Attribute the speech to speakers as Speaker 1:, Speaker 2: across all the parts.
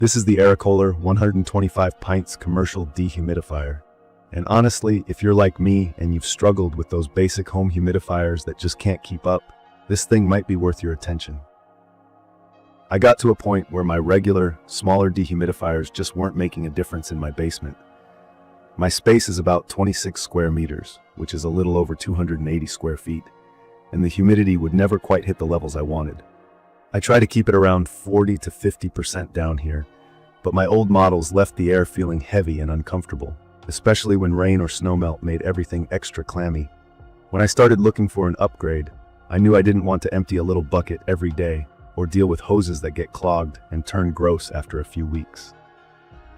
Speaker 1: This is the Airecoler 125 Pints Commercial Dehumidifier. And honestly, if you're like me and you've struggled with those basic home humidifiers that just can't keep up, this thing might be worth your attention. I got to a point where my regular, smaller dehumidifiers just weren't making a difference in my basement. My space is about 26 square meters, which is a little over 280 square feet, and the humidity would never quite hit the levels I wanted. I try to keep it around 40 to 50% down here, but my old models left the air feeling heavy and uncomfortable, especially when rain or snowmelt made everything extra clammy. When I started looking for an upgrade, I knew I didn't want to empty a little bucket every day or deal with hoses that get clogged and turn gross after a few weeks.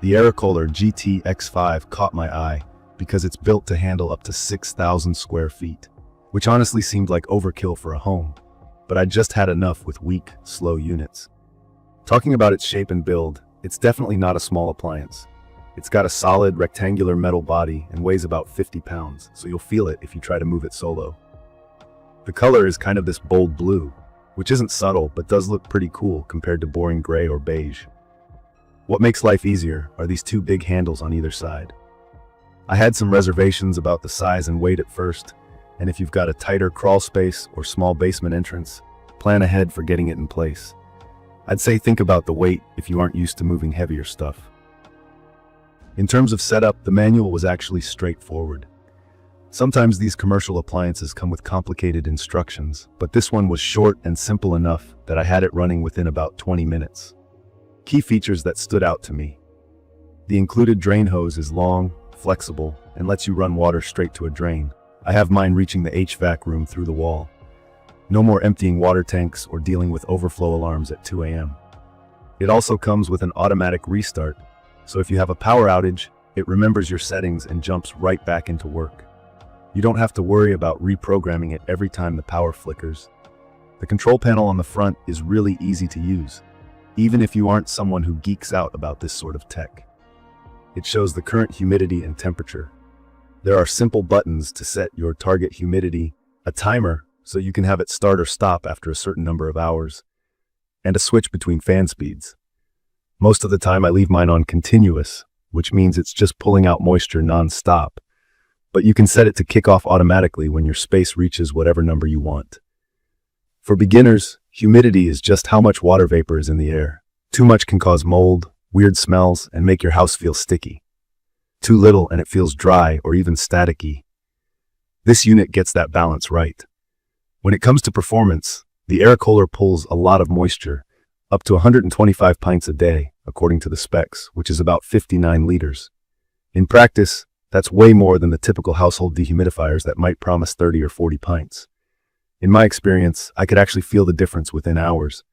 Speaker 1: The Airecoler GT-X5 caught my eye because it's built to handle up to 6,000 square feet, which honestly seemed like overkill for a home, but I just had enough with weak, slow units. Talking about its shape and build, it's definitely not a small appliance. It's got a solid rectangular metal body and weighs about 50 pounds, so you'll feel it if you try to move it solo. The color is kind of this bold blue, which isn't subtle but does look pretty cool compared to boring gray or beige. What makes life easier are these two big handles on either side. I had some reservations about the size and weight at first, and if you've got a tighter crawl space or small basement entrance, plan ahead for getting it in place. I'd say think about the weight if you aren't used to moving heavier stuff. In terms of setup, the manual was actually straightforward. Sometimes these commercial appliances come with complicated instructions, but this one was short and simple enough that I had it running within about 20 minutes. Key features that stood out to me. The included drain hose is long, flexible, and lets you run water straight to a drain. I have mine reaching the HVAC room through the wall. No more emptying water tanks or dealing with overflow alarms at 2 a.m. It also comes with an automatic restart, so if you have a power outage, it remembers your settings and jumps right back into work. You don't have to worry about reprogramming it every time the power flickers. The control panel on the front is really easy to use, even if you aren't someone who geeks out about this sort of tech. It shows the current humidity and temperature. There are simple buttons to set your target humidity, a timer so you can have it start or stop after a certain number of hours, and a switch between fan speeds. Most of the time I leave mine on continuous, which means it's just pulling out moisture non-stop, but you can set it to kick off automatically when your space reaches whatever number you want. For beginners, humidity is just how much water vapor is in the air. Too much can cause mold, weird smells, and make your house feel sticky. Too little and it feels dry or even staticky. This unit gets that balance right. When it comes to performance, the Airecoler pulls a lot of moisture, up to 125 pints a day, according to the specs, which is about 59 liters. In practice, that's way more than the typical household dehumidifiers that might promise 30 or 40 pints. In my experience, I could actually feel the difference within hours.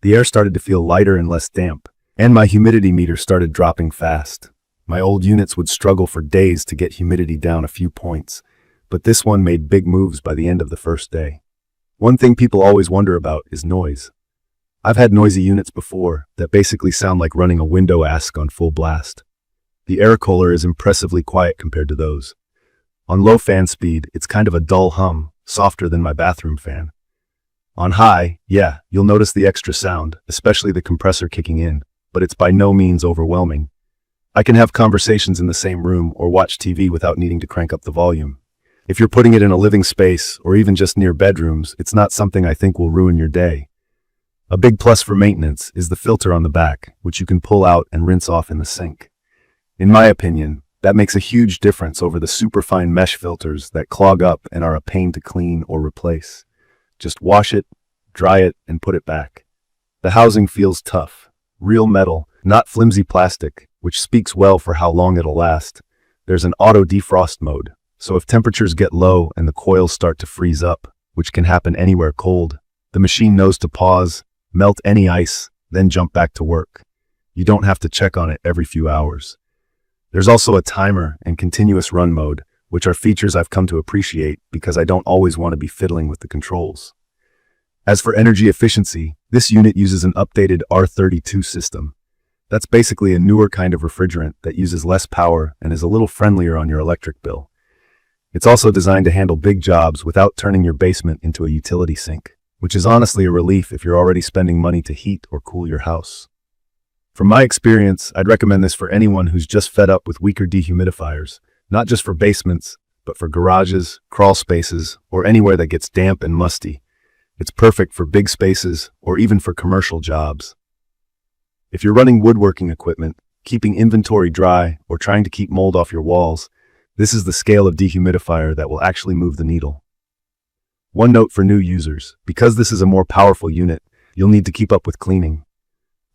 Speaker 1: The air started to feel lighter and less damp, and my humidity meter started dropping fast. My old units would struggle for days to get humidity down a few points, but this one made big moves by the end of the first day. One thing people always wonder about is noise. I've had noisy units before that basically sound like running a window ask on full blast. The Airecoler is impressively quiet compared to those. On low fan speed, it's kind of a dull hum, softer than my bathroom fan. On high, yeah, you'll notice the extra sound, especially the compressor kicking in, but it's by no means overwhelming. I can have conversations in the same room or watch TV without needing to crank up the volume. If you're putting it in a living space or even just near bedrooms, it's not something I think will ruin your day. A big plus for maintenance is the filter on the back, which you can pull out and rinse off in the sink. In my opinion, that makes a huge difference over the superfine mesh filters that clog up and are a pain to clean or replace. Just wash it, dry it, and put it back. The housing feels tough, real metal, not flimsy plastic, which speaks well for how long it'll last. There's an auto defrost mode, so if temperatures get low and the coils start to freeze up, which can happen anywhere cold, the machine knows to pause, melt any ice, then jump back to work. You don't have to check on it every few hours. There's also a timer and continuous run mode, which are features I've come to appreciate because I don't always want to be fiddling with the controls. As for energy efficiency, this unit uses an updated R32 system. That's basically a newer kind of refrigerant that uses less power and is a little friendlier on your electric bill. It's also designed to handle big jobs without turning your basement into a utility sink, which is honestly a relief if you're already spending money to heat or cool your house. From my experience, I'd recommend this for anyone who's just fed up with weaker dehumidifiers, not just for basements, but for garages, crawl spaces, or anywhere that gets damp and musty. It's perfect for big spaces or even for commercial jobs. If you're running woodworking equipment, keeping inventory dry, or trying to keep mold off your walls, this is the scale of dehumidifier that will actually move the needle. One note for new users: because this is a more powerful unit, you'll need to keep up with cleaning.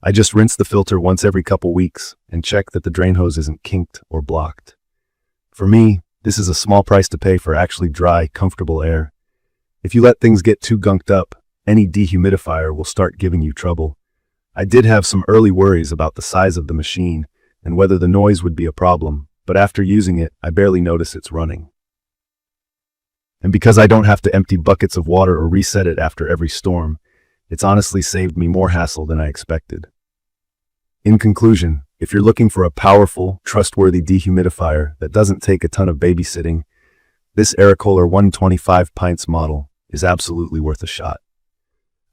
Speaker 1: I just rinse the filter once every couple weeks and check that the drain hose isn't kinked or blocked. For me, this is a small price to pay for actually dry, comfortable air. If you let things get too gunked up, any dehumidifier will start giving you trouble. I did have some early worries about the size of the machine and whether the noise would be a problem, but after using it, I barely notice it's running. And because I don't have to empty buckets of water or reset it after every storm, it's honestly saved me more hassle than I expected. In conclusion, if you're looking for a powerful, trustworthy dehumidifier that doesn't take a ton of babysitting, this Airecoler 125 pints model is absolutely worth a shot.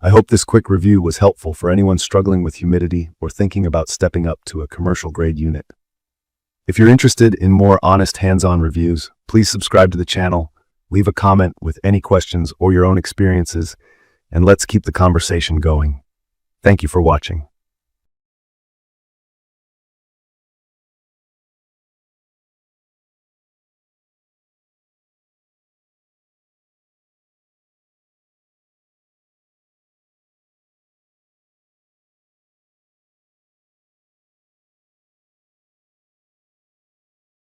Speaker 1: I hope this quick review was helpful for anyone struggling with humidity or thinking about stepping up to a commercial grade unit. If you're interested in more honest hands-on reviews, please subscribe to the channel, leave a comment with any questions or your own experiences, and let's keep the conversation going. Thank you for watching.